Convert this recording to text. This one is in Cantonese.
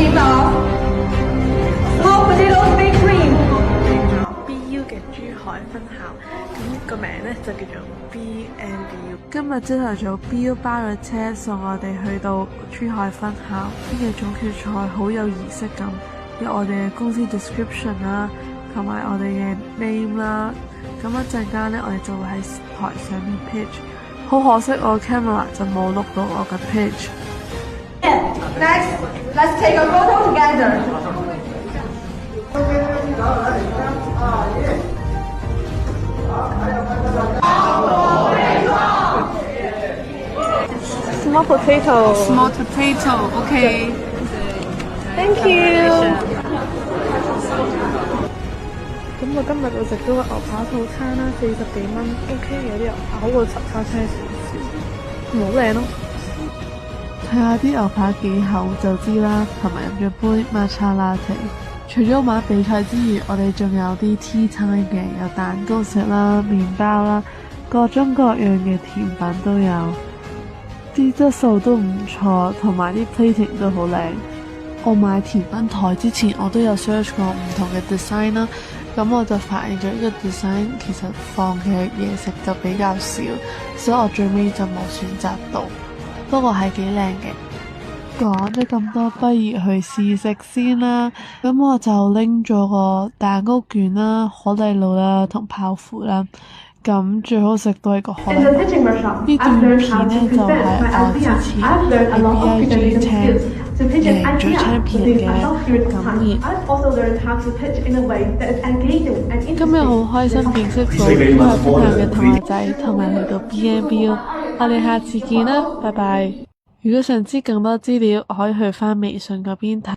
received are small potatoes baked cream. BU 嘅珠海分校，咁個名咧就叫做 BNBU。今日朝頭早 BU 包咗車送我哋去到珠海分校，聽日總決賽好有儀式感，有我哋嘅公司 description 啦，同埋我哋嘅 name 啦。咁一陣間咧，我哋就會喺台上面 pitch。好可惜我 camera 就冇錄到我嘅 pitch。Next, let's take a photo together. Small potato。 Small potato, OK。 Thank you。咁我今日就食咗個牛扒套餐啦，40幾蚊 ，OK， 有啲牛扒好過茶餐廳少少，好靚咯。睇下啲牛扒幾厚就知啦，同埋飲咗杯抹茶拿鐵。除咗玩比賽之餘，我哋仲有啲 tea time 嘅，有蛋糕食啦、麵包啦，各種各樣嘅甜品都有，啲質素都唔錯，同埋啲 plating 都好靚。我買甜品台之前，我都有 search 過唔同嘅 design 啦，咁我就發現咗呢個 design 其實放嘅嘢食就比較少，所以我最尾就冇選擇到。不過係幾靚嘅。講咗咁多，不如去試食先啦。咁我就拎咗個蛋糕卷啦、可麗露啦同泡芙啦。咁最好食都係個可麗露。呢段片呢，就係我之前喺 BIG 聽贏咗 champion 嘅感言。今日好開心認識到都係分校嘅同學仔，同埋嚟到 BNBU。我哋下次見啦，拜拜。如果想知更多資料，可以去返微信嗰邊睇。